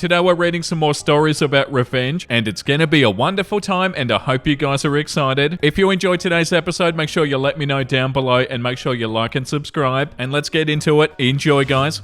Today we're reading some more stories about revenge, and it's gonna be a wonderful time, and I hope you guys are excited. If you enjoyed today's episode, make sure you let me know down below, and make sure you like and subscribe, and let's get into it. Enjoy, guys.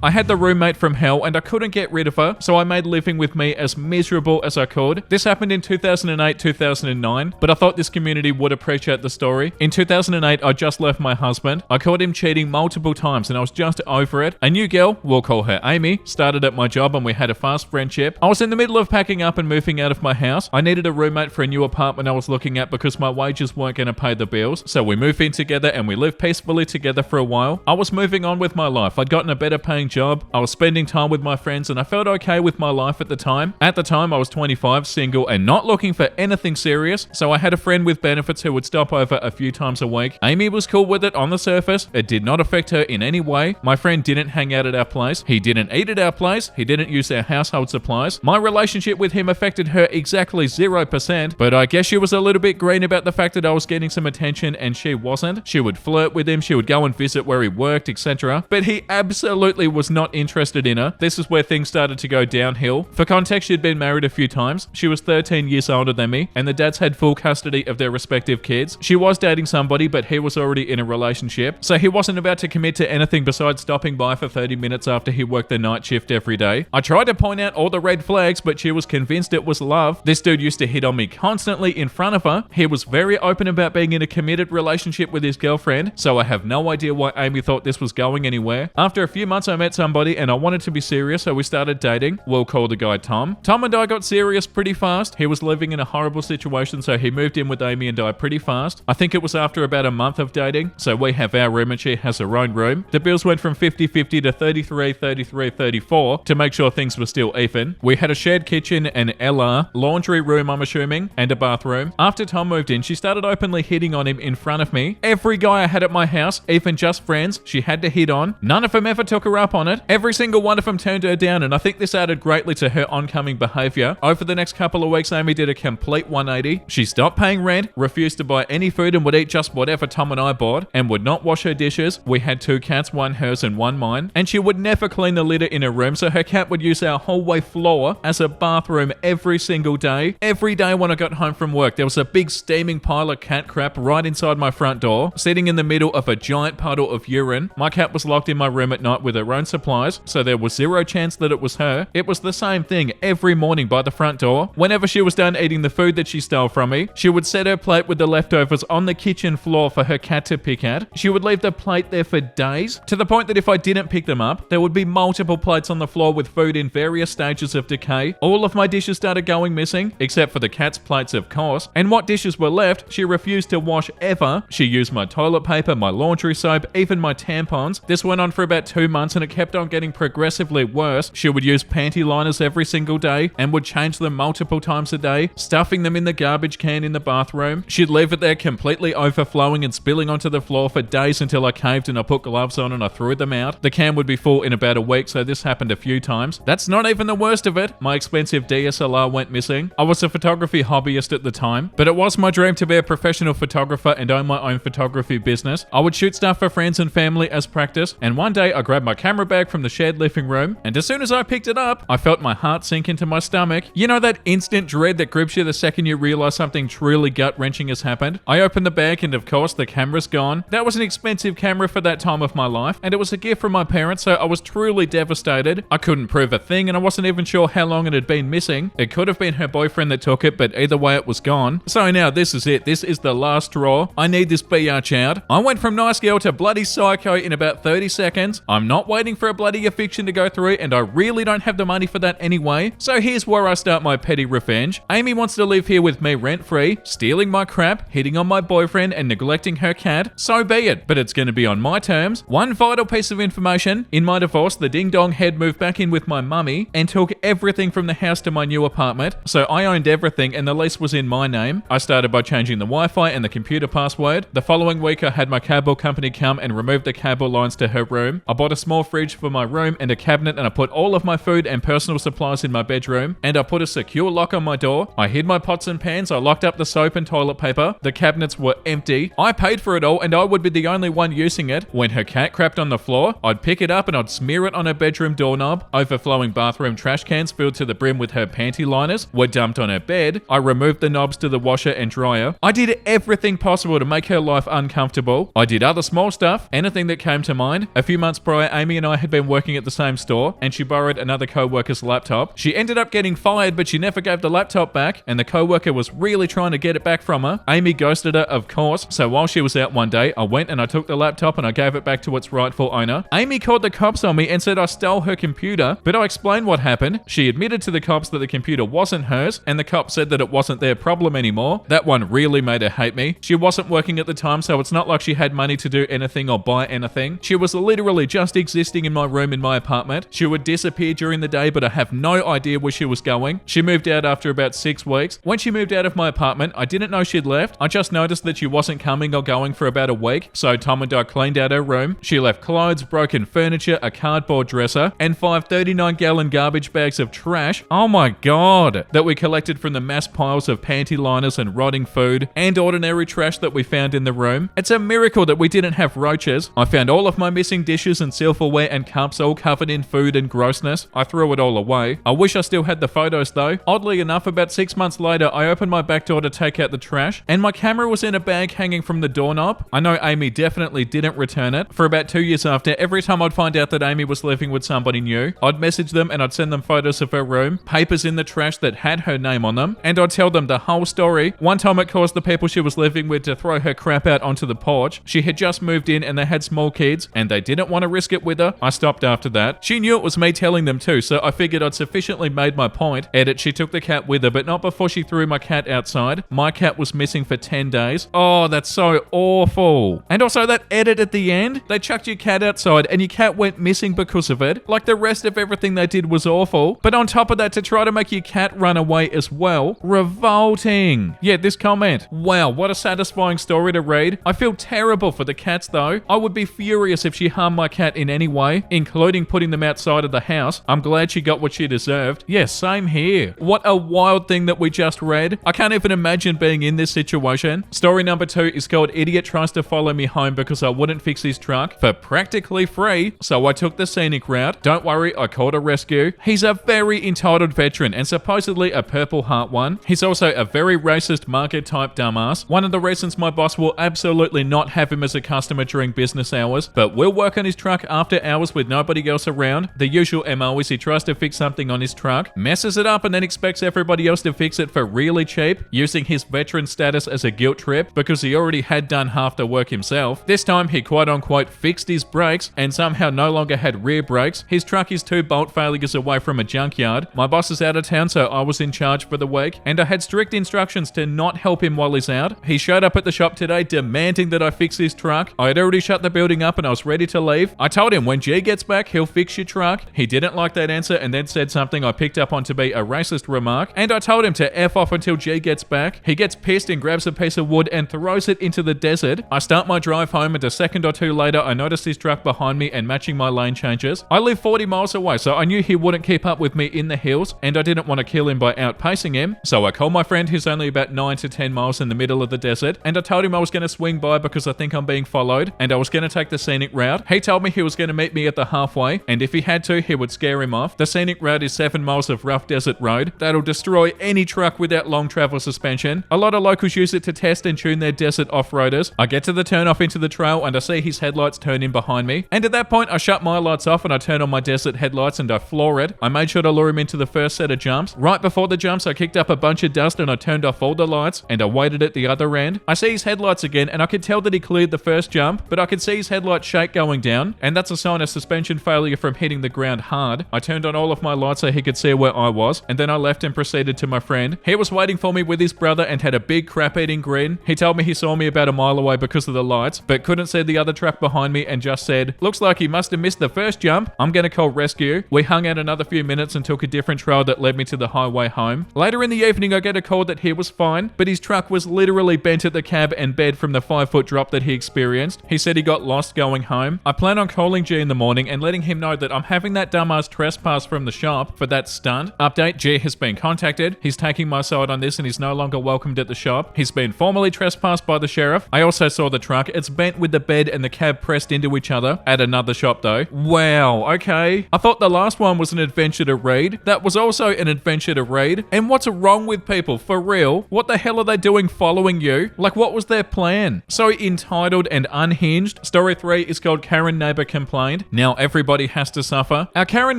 I had the roommate from hell and I couldn't get rid of her, so I made living with me as miserable as I could. This happened in 2008, 2009, but I thought this community would appreciate the story. In 2008, I just left my husband. I caught him cheating multiple times and I was just over it. A new girl, we'll call her Amy, started at my job and we had a fast friendship. I was in the middle of packing up and moving out of my house. I needed a roommate for a new apartment I was looking at because my wages weren't going to pay the bills, so we moved in together and we lived peacefully together for a while. I was moving on with my life. I'd gotten a better paying job. I was spending time with my friends and I felt okay with my life at the time. At the time, I was 25, single, and not looking for anything serious, so I had a friend with benefits who would stop over a few times a week. Amy was cool with it on the surface. It did not affect her in any way. My friend didn't hang out at our place. He didn't eat at our place. He didn't use our household supplies. My relationship with him affected her exactly 0%, but I guess she was a little bit green about the fact that I was getting some attention and she wasn't. She would flirt with him. She would go and visit where he worked, etc. But he absolutely was not interested in her. This is where things started to go downhill. For context, she'd been married a few times. She was 13 years older than me, and the dads had full custody of their respective kids. She was dating somebody, but he was already in a relationship, so he wasn't about to commit to anything besides stopping by for 30 minutes after he worked the night shift every day. I tried to point out all the red flags, but she was convinced it was love. This dude used to hit on me constantly in front of her. He was very open about being in a committed relationship with his girlfriend, so I have no idea why Amy thought this was going anywhere. After a few months, I met somebody and I wanted to be serious, so we started dating. We'll call the guy Tom. Tom and I got serious pretty fast. He was living in a horrible situation, so he moved in with Amy and I pretty fast. I think it was after about a month of dating, so we have our room and she has her own room. The bills went from 50-50 to 33-34 to make sure things were still even. We had a shared kitchen, an LR, laundry room I'm assuming, and a bathroom. After Tom moved in, she started openly hitting on him in front of me. Every guy I had at my house, even just friends, she had to hit on. None of them ever took her up on it. Every single one of them turned her down, and I think this added greatly to her oncoming behavior. Over the next couple of weeks, Amy did a complete 180. She stopped paying rent, refused to buy any food, and would eat just whatever Tom and I bought, and would not wash her dishes. We had 2 cats, one hers and one mine, and she would never clean the litter in her room, so her cat would use our hallway floor as a bathroom every single day. Every day when I got home from work, there was a big steaming pile of cat crap right inside my front door, sitting in the middle of a giant puddle of urine. My cat was locked in my room at night with her own supplies, so there was zero chance that it was her. It was the same thing every morning by the front door. Whenever she was done eating the food that she stole from me, she would set her plate with the leftovers on the kitchen floor for her cat to pick at. She would leave the plate there for days, to the point that if I didn't pick them up, there would be multiple plates on the floor with food in various stages of decay. All of my dishes started going missing, except for the cat's plates, of course, and what dishes were left, she refused to wash ever. She used my toilet paper, my laundry soap, even my tampons. This went on for about 2 months and it kept on getting progressively worse. She would use panty liners every single day and would change them multiple times a day, stuffing them in the garbage can in the bathroom. She'd leave it there completely overflowing and spilling onto the floor for days until I caved and I put gloves on and I threw them out. The can would be full in about a week, so this happened a few times. That's not even the worst of it. My expensive DSLR went missing. I was a photography hobbyist at the time, but it was my dream to be a professional photographer and own my own photography business. I would shoot stuff for friends and family as practice, and one day I grabbed my camera bag from the shared living room, and as soon as I picked it up, I felt my heart sink into my stomach. You know that instant dread that grips you the second you realize something truly gut-wrenching has happened? I opened the bag and of course the camera's gone. That was an expensive camera for that time of my life, and it was a gift from my parents, so I was truly devastated. I couldn't prove a thing and I wasn't even sure how long it had been missing. It could have been her boyfriend that took it, but either way it was gone. So now this is it. This is the last straw. I need this biatch out. I went from nice girl to bloody psycho in about 30 seconds. I'm not waiting for a bloody eviction to go through, and I really don't have the money for that anyway. So here's where I start my petty revenge. Amy wants to live here with me rent-free, stealing my crap, hitting on my boyfriend, and neglecting her cat. So be it, but it's going to be on my terms. One vital piece of information: in my divorce, the ding-dong head moved back in with my mummy and took everything from the house to my new apartment. So I owned everything and the lease was in my name. I started by changing the Wi-Fi and the computer password. The following week, I had my cable company come and remove the cable lines to her room. I bought a small fridge fridge for my room and a cabinet, and I put all of my food and personal supplies in my bedroom, and I put a secure lock on my door. I hid my pots and pans, I locked up the soap and toilet paper. The cabinets were empty. I paid for it all, and I would be the only one using it. When her cat crapped on the floor, I'd pick it up and I'd smear it on her bedroom doorknob. Overflowing bathroom trash cans filled to the brim with her panty liners were dumped on her bed. I removed the knobs to the washer and dryer. I did everything possible to make her life uncomfortable. I did other small stuff, anything that came to mind. A few months prior, Amy and I had been working at the same store, and she borrowed another co-worker's laptop. She ended up getting fired, but she never gave the laptop back, and the co-worker was really trying to get it back from her. Amy ghosted her, of course, so while she was out one day, I went and I took the laptop and I gave it back to its rightful owner. Amy called the cops on me and said I stole her computer, but I explained what happened. She admitted to the cops that the computer wasn't hers, and the cops said that it wasn't their problem anymore. That one really made her hate me. She wasn't working at the time, so it's not like she had money to do anything or buy anything. She was literally just existing in my room in my apartment. She would disappear during the day, but I have no idea where she was going. She moved out after about 6 weeks. When she moved out of my apartment, I didn't know she'd left. I just noticed that she wasn't coming or going for about a week, so Tom and I cleaned out her room. She left clothes, broken furniture, a cardboard dresser, and 5 39-gallon garbage bags of trash. Oh my god! That we collected from the mass piles of panty liners and rotting food and ordinary trash that we found in the room. It's a miracle that we didn't have roaches. I found all of my missing dishes and silverware and cups all covered in food and grossness. I threw it all away. I wish I still had the photos though. Oddly enough, about 6 months later, I opened my back door to take out the trash, and my camera was in a bag hanging from the doorknob. I know Amy definitely didn't return it. For about 2 years after, every time I'd find out that Amy was living with somebody new, I'd message them and I'd send them photos of her room, papers in the trash that had her name on them, and I'd tell them the whole story. One time it caused the people she was living with to throw her crap out onto the porch. She had just moved in and they had small kids, and they didn't want to risk it with her. I stopped after that. She knew it was me telling them too, so I figured I'd sufficiently made my point. Edit, she took the cat with her, but not before she threw my cat outside. My cat was missing for 10 days. Oh, that's so awful. And also that edit at the end, they chucked your cat outside and your cat went missing because of it. Like the rest of everything they did was awful. But on top of that, to try to make your cat run away as well, revolting. Yeah, this comment. Wow, what a satisfying story to read. I feel terrible for the cats though. I would be furious if she harmed my cat in any way, including putting them outside of the house. I'm glad she got what she deserved. Yeah, same here. What a wild thing that we just read. I can't even imagine being in this situation. Story number 2 is called Idiot Tries to Follow Me Home Because I Wouldn't Fix His Truck for practically free, so I took the scenic route. Don't worry, I called a rescue. He's a very entitled veteran and supposedly a Purple Heart one. He's also a very racist market type dumbass. One of the reasons my boss will absolutely not have him as a customer during business hours, but will work on his truck after hours with nobody else around. The usual MO is he tries to fix something on his truck, messes it up, and then expects everybody else to fix it for really cheap, using his veteran status as a guilt trip because he already had done half the work himself. This time he quote unquote fixed his brakes and somehow no longer had rear brakes. His truck is 2 bolt failures away from a junkyard. My boss is out of town, so I was in charge for the week, and I had strict instructions to not help him while he's out. He showed up at the shop today demanding that I fix his truck. I had already shut the building up and I was ready to leave. I told him when G gets back, he'll fix your truck. He didn't like that answer and then said something I picked up on to be a racist remark, and I told him to F off until G gets back. He gets pissed and grabs a piece of wood and throws it into the desert. I start my drive home, and a second or two later, I noticed his truck behind me and matching my lane changes. I live 40 miles away, so I knew he wouldn't keep up with me in the hills, and I didn't want to kill him by outpacing him. So I called my friend who's only about 9 to 10 miles in the middle of the desert, and I told him I was going to swing by because I think I'm being followed, and I was going to take the scenic route. He told me he was going to meet me at the halfway, and if he had to, he would scare him off. The scenic route is 7 miles of rough desert road that'll destroy any truck without long travel suspension. A lot of locals use it to test and tune their desert off-roaders. I get to the turn off into the trail and I see his headlights turn in behind me, and at that point I shut my lights off and I turn on my desert headlights and I floor it. I made sure to lure him into the first set of jumps. Right before the jumps, I kicked up a bunch of dust and I turned off all the lights and I waited at the other end. I see his headlights again and I could tell that he cleared the first jump, but I could see his headlight shake going down, and that's a sign of suspension failure from hitting the ground hard. I turned on all of my lights so he could see where I was, and then I left and proceeded to my friend. He was waiting for me with his brother and had a big crap-eating grin. He told me he saw me about a mile away because of the lights, but couldn't see the other truck behind me and just said, "Looks like he must have missed the first jump. I'm gonna call rescue." We hung out another few minutes and took a different trail that led me to the highway home. Later in the evening, I get a call that he was fine, but his truck was literally bent at the cab and bed from the 5-foot drop that he experienced. He said he got lost going home. I plan on calling G in the the morning and letting him know that I'm having that dumbass trespass from the shop for that stunt. Update, G has been contacted. He's taking my side on this and he's no longer welcomed at the shop. He's been formally trespassed by the sheriff. I also saw the truck. It's bent with the bed and the cab pressed into each other at another shop though. Wow, okay. I thought the last one was an adventure to read. That was also an adventure to read. And what's wrong with people? For real? What the hell are they doing following you? Like, what was their plan? So entitled and unhinged. Story 3 is called Karen Neighbor Complained. Now everybody has to suffer. Our Karen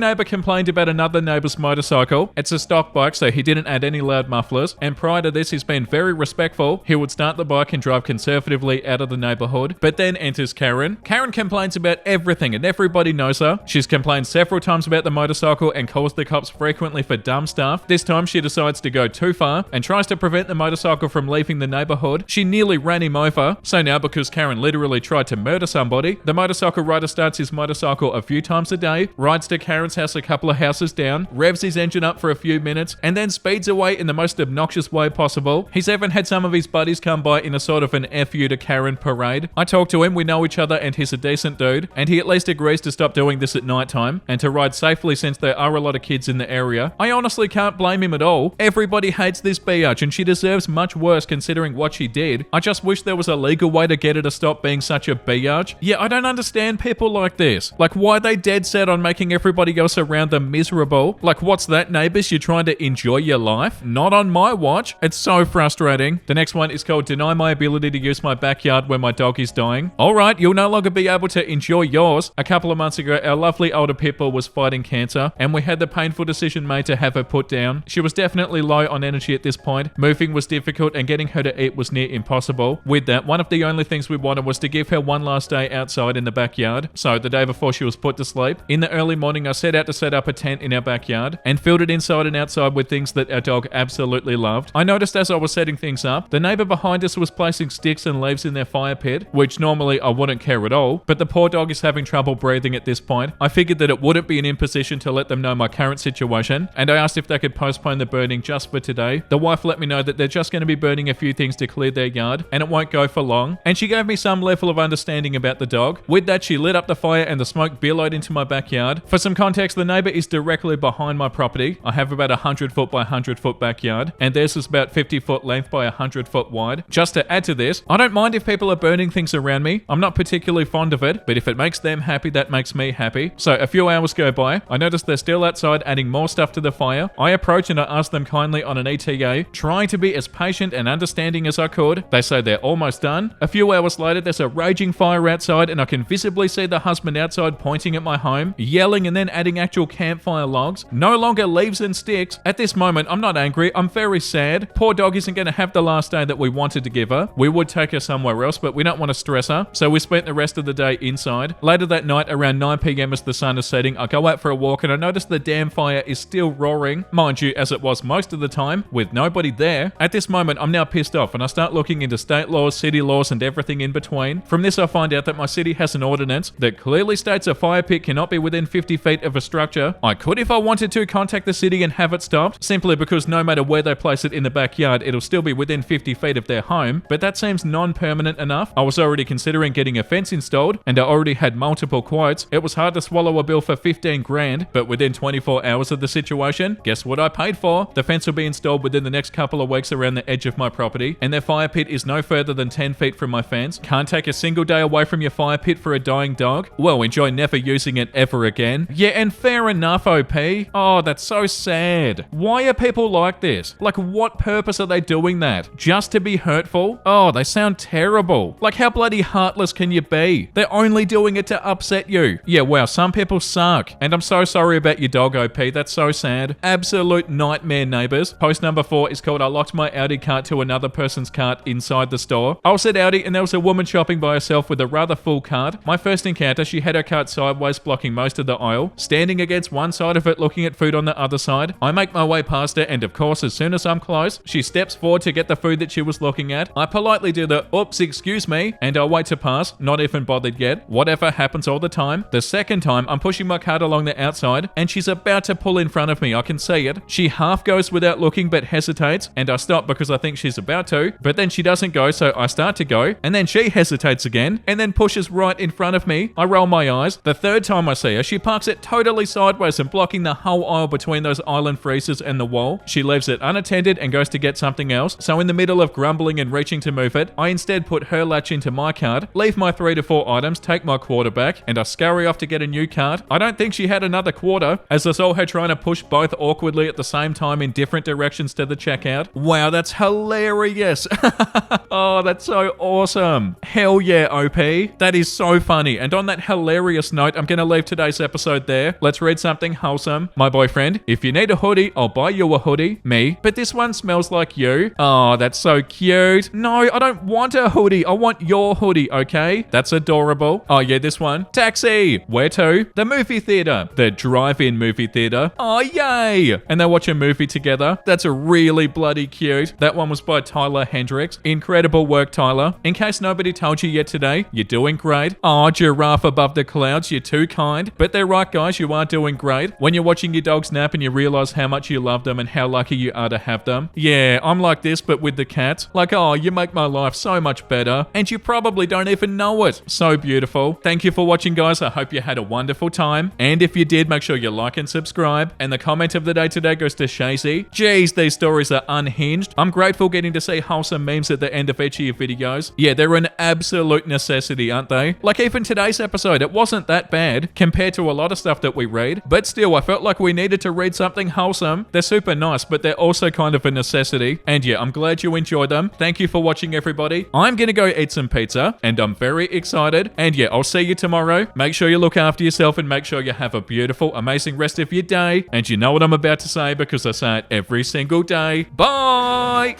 neighbor complained about another neighbor's motorcycle. It's a stock bike, so he didn't add any loud mufflers. And prior to this, he's been very respectful. He would start the bike and drive conservatively out of the neighborhood. But then enters Karen. Karen complains about everything and everybody knows her. She's complained several times about the motorcycle and calls the cops frequently for dumb stuff. This time she decides to go too far and tries to prevent the motorcycle from leaving the neighborhood. She nearly ran him over. So now, because Karen literally tried to murder somebody, the motorcycle rider starts his motorcycle a few times a day, rides to Karen's house a couple of houses down, revs his engine up for a few minutes, and then speeds away in the most obnoxious way possible. He's even had some of his buddies come by in a sort of an F you to Karen parade. I talked to him, we know each other, and he's a decent dude, and he at least agrees to stop doing this at nighttime and to ride safely since there are a lot of kids in the area. I honestly can't blame him at all. Everybody hates this biatch and she deserves much worse considering what she did. I just wish there was a legal way to get her to stop being such a biatch. Yeah, I don't understand people like this. Like, why are they dead set on making everybody else around them miserable? Like, what's that, neighbors? You're trying to enjoy your life? Not on my watch. It's so frustrating. The next one is called Deny My Ability to Use My Backyard When My Dog Is Dying. Alright, you'll no longer be able to enjoy yours. A couple of months ago, our lovely older pit bull was fighting cancer, and we had the painful decision made to have her put down. She was definitely low on energy at this point. Moving was difficult, and getting her to eat was near impossible. With that, one of the only things we wanted was to give her one last day outside in the backyard. So, the day before she was put to sleep, in the early morning, I set out to set up a tent in our backyard and filled it inside and outside with things that our dog absolutely loved. I noticed as I was setting things up, the neighbor behind us was placing sticks and leaves in their fire pit, which normally I wouldn't care at all, but the poor dog is having trouble breathing at this point. I figured that it wouldn't be an imposition to let them know my current situation, and I asked if they could postpone the burning just for today. The wife let me know that they're just going to be burning a few things to clear their yard, and it won't go for long, and she gave me some level of understanding about the dog. With that, she lit up the fire and the smoke billowed into my backyard. For some context, the neighbor is directly behind my property. I have about a 100 foot by 100 foot backyard, and theirs is about 50 foot length by 100 foot wide. Just to add to this, I don't mind if people are burning things around me. I'm not particularly fond of it, but if it makes them happy, that makes me happy. So a few hours go by. I notice they're still outside adding more stuff to the fire. I approach and I ask them kindly on an ETA, trying to be as patient and understanding as I could. They say they're almost done. A few hours later, there's a raging fire outside, and I can visibly see the husband outside pointing at my home, yelling and then adding actual campfire logs. No longer leaves and sticks. At this moment, I'm not angry. I'm very sad. Poor dog isn't going to have the last day that we wanted to give her. We would take her somewhere else, but we don't want to stress her. So we spent the rest of the day inside. Later that night, around 9 p.m. as the sun is setting, I go out for a walk and I notice the damn fire is still roaring. Mind you, as it was most of the time, with nobody there. At this moment, I'm now pissed off and I start looking into state laws, city laws, and everything in between. From this, I find out that my city has an ordinance that clearly states a fire pit cannot be within 50 feet of a structure. I could, if I wanted to, contact the city and have it stopped, simply because no matter where they place it in the backyard, it'll still be within 50 feet of their home, but that seems non-permanent enough. I was already considering getting a fence installed, and I already had multiple quotes. It was hard to swallow a bill for 15 grand, but within 24 hours of the situation, guess what I paid for? The fence will be installed within the next couple of weeks around the edge of my property, and their fire pit is no further than 10 feet from my fence. Can't take a single day away from your fire pit for a dying dog? Well, enjoy never using it ever again. Yeah, and fair enough, OP. Oh, that's so sad. Why are people like this? Like, what purpose are they doing that? Just to be hurtful? Oh, they sound terrible. Like, how bloody heartless can you be? They're only doing it to upset you. Yeah, wow, some people suck. And I'm so sorry about your dog, OP. That's so sad. Absolute nightmare, neighbors. Post number 4 is called I locked my Audi cart to another person's cart inside the store. I was at Audi and there was a woman shopping by herself with a rather full cart. My first encounter, she had her cart sideways, blocking most of the aisle, standing against one side of it, looking at food on the other side. I make my way past her, and of course, as soon as I'm close, she steps forward to get the food that she was looking at. I politely do the, oops, excuse me, and I wait to pass, not even bothered yet. Whatever happens all the time. The second time, I'm pushing my cart along the outside, and she's about to pull in front of me. I can see it. She half goes without looking, but hesitates, and I stop because I think she's about to, but then she doesn't go, so I start to go, and then she hesitates again, and then pushes right in front of me. I roll my my eyes. The third time I see her, she parks it totally sideways and blocking the whole aisle between those island freezers and the wall. She leaves it unattended and goes to get something else. So in the middle of grumbling and reaching to move it, I instead put her latch into my cart, leave my 3 to 4 items, take my quarter back, and I scurry off to get a new cart. I don't think she had another quarter, as I saw her trying to push both awkwardly at the same time in different directions to the checkout. Wow, that's hilarious. Oh, that's so awesome. Hell yeah, OP. That is so funny. And on that hilarious note, I'm going to leave today's episode there. Let's read something wholesome. My boyfriend, if you need a hoodie, I'll buy you a hoodie. Me, but this one smells like you. Oh, that's so cute. No, I don't want a hoodie. I want your hoodie, okay? That's adorable. Oh yeah, this one. Taxi. Where to? The movie theater. The drive-in movie theater. Oh, yay. And they watch a movie together. That's a really bloody cute. That one was by Tyler Hendricks. Incredible work, Tyler. In case nobody told you yet today, you're doing great. Oh, giraffe above the clouds. You're too kind. But they're right, guys. You are doing great. When you're watching your dogs nap and you realize how much you love them and how lucky you are to have them. Yeah, I'm like this, but with the cats. Like, oh, you make my life so much better. And you probably don't even know it. So beautiful. Thank you for watching, guys. I hope you had a wonderful time. And if you did, make sure you like and subscribe. And the comment of the day today goes to Shazy. Jeez, these stories are unhinged. I'm grateful getting to see wholesome memes at the end of each of your videos. Yeah, they're an absolute necessity, aren't they? Like even today's episode, it wasn't that bad compared to a lot of stuff that we read. But still, I felt like we needed to read something wholesome. They're super nice, but they're also kind of a necessity. And yeah, I'm glad you enjoyed them. Thank you for watching, everybody. I'm gonna go eat some pizza, and I'm very excited. And yeah, I'll see you tomorrow. Make sure you look after yourself and make sure you have a beautiful, amazing rest of your day. And you know what I'm about to say because I say it every single day. Bye!